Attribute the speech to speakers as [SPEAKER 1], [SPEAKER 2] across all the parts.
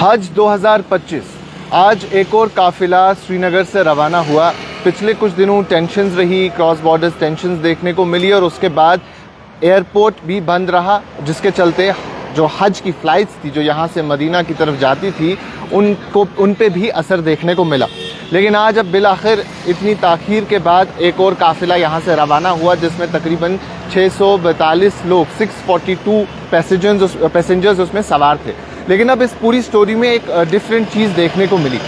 [SPEAKER 1] हज 2025 आज एक और काफिला श्रीनगर से रवाना हुआ। पिछले कुछ दिनों टेंशन्स रही, क्रॉस बॉर्डर्स टेंशन्स देखने को मिली और उसके बाद एयरपोर्ट भी बंद रहा, जिसके चलते जो हज की फ़्लाइट्स थी जो यहाँ से मदीना की तरफ जाती थी उन पे भी असर देखने को मिला। लेकिन आज अब बिलाखिर इतनी ताख़ीर के बाद एक और काफ़िला यहाँ से रवाना हुआ, जिसमें तकरीबन 642 लोग 642 पैसेंजर्स उसमें सवार थे। लेकिन अब इस पूरी स्टोरी में एक डिफरेंट चीज़ देखने को मिली।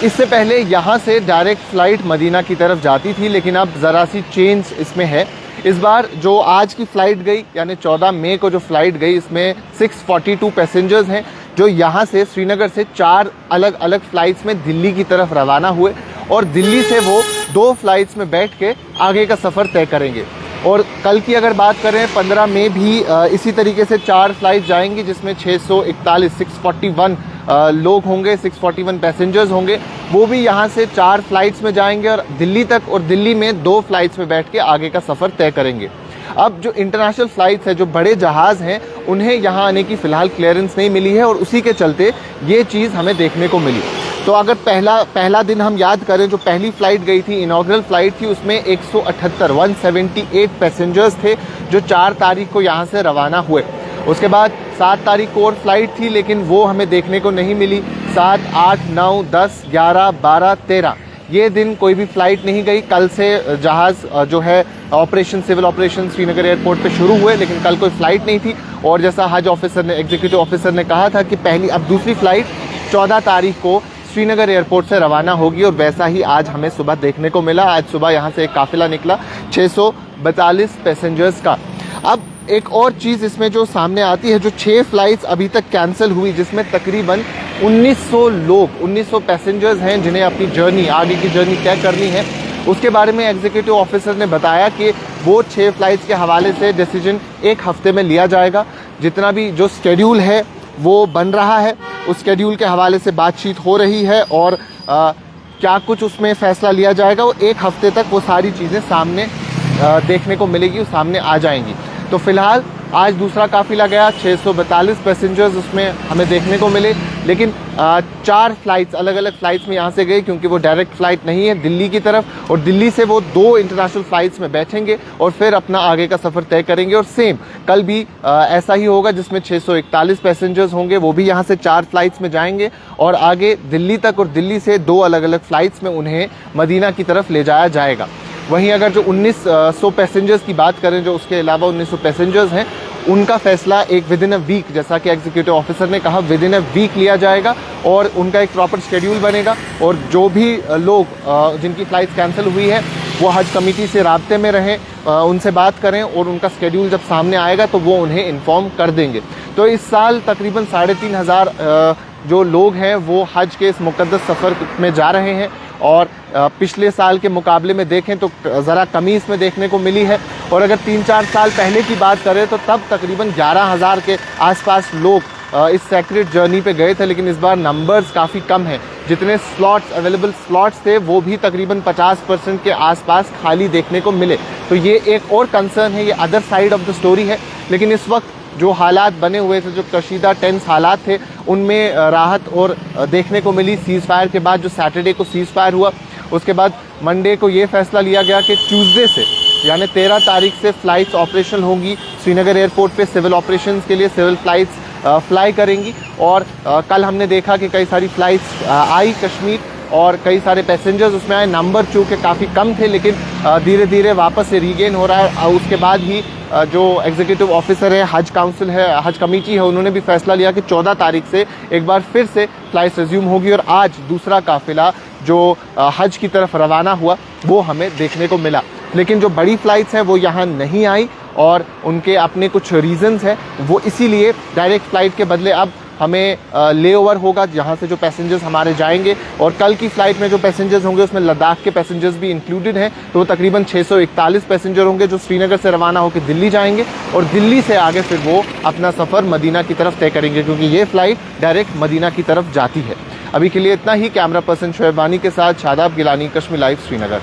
[SPEAKER 1] इससे पहले यहाँ से डायरेक्ट फ़्लाइट मदीना की तरफ जाती थी, लेकिन अब ज़रा सी चेंज इसमें है। इस बार जो आज की फ़्लाइट गई, यानी 14 मई को जो फ़्लाइट गई, इसमें 642 पैसेंजर्स हैं जो यहाँ से श्रीनगर से 4 अलग अलग फ़्लाइट्स में दिल्ली की तरफ रवाना हुए और दिल्ली से वो 2 फ़्लाइट्स में बैठ के आगे का सफ़र तय करेंगे। और कल की अगर बात करें 15 मई भी इसी तरीके से 4 फ़्लाइट जाएंगी, जिसमें 641 लोग होंगे, 641 पैसेंजर्स होंगे। वो भी यहाँ से 4 फ़्लाइट्स में जाएंगे और दिल्ली तक, और दिल्ली में 2 फ़्लाइट्स में बैठ के आगे का सफ़र तय करेंगे। अब जो इंटरनेशनल फ़्लाइट्स है, जो बड़े जहाज़ हैं, उन्हें यहाँ आने की फ़िलहाल क्लियरेंस नहीं मिली है और उसी के चलते ये चीज़ हमें देखने को मिली। तो अगर पहला दिन हम याद करें, जो पहली फ़्लाइट गई थी, इनॉग्रल फ़्लाइट थी, उसमें 178 पैसेंजर्स थे जो 4 तारीख को यहाँ से रवाना हुए। उसके बाद 7 तारीख को और फ़्लाइट थी, लेकिन वो हमें देखने को नहीं मिली। 7, 8, 9, 10, 11, 12, 13 ये दिन कोई भी फ़्लाइट नहीं गई। कल से जहाज़ जो है सिविल ऑपरेशन श्रीनगर एयरपोर्ट पे शुरू हुए, लेकिन कल कोई फ़्लाइट नहीं थी। और जैसा हज ऑफिसर ने, एग्जीक्यूटिव ऑफिसर ने कहा था कि अब दूसरी फ़्लाइट 14 तारीख को श्रीनगर एयरपोर्ट से रवाना होगी, और वैसा ही आज हमें सुबह देखने को मिला। आज सुबह यहाँ से एक काफ़िला निकला 642 पैसेंजर्स का। अब एक और चीज़ इसमें जो सामने आती है, जो 6 फ़्लाइट्स अभी तक कैंसिल हुई, जिसमें तकरीबन 1900 पैसेंजर्स हैं जिन्हें अपनी जर्नी, आगे की जर्नी तय करनी है। उसके बारे में एग्जीक्यूटिव ऑफिसर ने बताया कि वो 6 फ़्लाइट्स के हवाले से डिसीजन 1 हफ़्ते में लिया जाएगा। जितना भी जो स्केड्यूल है वो बन रहा है, उस स्केड्यूल के हवाले से बातचीत हो रही है और क्या कुछ उसमें फ़ैसला लिया जाएगा, वो 1 हफ़्ते तक वो सारी चीज़ें सामने देखने को मिलेगी, सामने आ जाएंगी। तो फ़िलहाल आज दूसरा काफ़िला गया, 642 पैसेंजर्स उसमें हमें देखने को मिले। लेकिन 4 फ़्लाइट्स, अलग अलग फ़्लाइट्स में यहाँ से गई, क्योंकि वो डायरेक्ट फ़्लाइट नहीं है दिल्ली की तरफ, और दिल्ली से वो 2 इंटरनेशनल फ़्लाइट्स में बैठेंगे और फिर अपना आगे का सफ़र तय करेंगे। और सेम कल भी ऐसा ही होगा, जिसमें 641 पैसेंजर्स होंगे, वो भी यहाँ से 4 फ़्लाइट्स में जाएंगे और आगे दिल्ली तक, और दिल्ली से 2 अलग अलग फ़्लाइट्स में उन्हें मदीना की तरफ ले जाया जाएगा। वहीं अगर जो 1900 पैसेंजर्स की बात करें, जो उसके अलावा 1900 पैसेंजर्स हैं, उनका फ़ैसला एक विदिन अ वीक, जैसा कि एग्जीक्यूटिव ऑफिसर ने कहा, विदिन अ वीक लिया जाएगा और उनका एक प्रॉपर शेड्यूल बनेगा। और जो भी लोग जिनकी फ़्लाइट्स कैंसिल हुई है, वो हज कमेटी से राब्ते में रहें, उनसे बात करें, और उनका शेड्यूल जब सामने आएगा तो वो उन्हें इन्फॉर्म कर देंगे। तो इस साल तकरीबन 3500 जो लोग हैं वो हज के इस मुक़द्दस सफ़र में जा रहे हैं, और पिछले साल के मुकाबले में देखें तो ज़रा कमी इसमें देखने को मिली है। और अगर 3-4 साल पहले की बात करें तो तब तकरीबन 11,000 के आसपास लोग इस सेक्रेट जर्नी पे गए थे, लेकिन इस बार नंबर्स काफ़ी कम हैं। जितने अवेलेबल स्लॉट्स थे वो भी तकरीबन 50% के आसपास खाली देखने को मिले। तो ये एक और कंसर्न है, ये other side of the story है। लेकिन इस वक्त जो हालात बने हुए थे, जो कशीदा टेंस हालात थे, उनमें राहत और देखने को मिली सीज़ फायर के बाद। जो सैटरडे को सीज़ फायर हुआ, उसके बाद मंडे को ये फ़ैसला लिया गया कि ट्यूसडे से, यानी 13 तारीख से फ़्लाइट्स ऑपरेशनल होंगी श्रीनगर एयरपोर्ट पे। सिविल ऑपरेशंस के लिए सिविल फ़्लाइट्स फ्लाई करेंगी। और कल हमने देखा कि कई सारी फ़्लाइट्स आई कश्मीर, और कई सारे पैसेंजर्स उसमें आए। नंबर चूँकि काफ़ी कम थे, लेकिन धीरे धीरे वापस से रीगेन हो रहा है। उसके बाद ही जो एग्जीक्यूटिव ऑफिसर है, हज काउंसिल है, हज कमेटी है, उन्होंने भी फैसला लिया कि 14 तारीख से एक बार फिर से फ़्लाइट रिज्यूम होगी। और आज दूसरा काफ़िला जो हज की तरफ रवाना हुआ वो हमें देखने को मिला। लेकिन जो बड़ी फ़्लाइट्स हैं वो यहाँ नहीं आई, और उनके अपने कुछ रीज़न्स हैं। वो इसीलिए डायरेक्ट फ़्लाइट के बदले अब हमें लेओवर होगा, जहाँ से जो पैसेंजर्स हमारे जाएंगे। और कल की फ़्लाइट में जो पैसेंजर्स होंगे उसमें लद्दाख के पैसेंजर्स भी इंक्लूडेड हैं। तो तकरीबन 641 पैसेंजर होंगे जो श्रीनगर से रवाना होकर दिल्ली जाएंगे, और दिल्ली से आगे फिर वो अपना सफ़र मदीना की तरफ तय करेंगे, क्योंकि ये फ़्लाइट डायरेक्ट मदीना की तरफ जाती है। अभी के लिए इतना ही। कैमरा पर्सन शोएब वानी के साथ शादाब गिलानी, कश्मीर लाइव, श्रीनगर।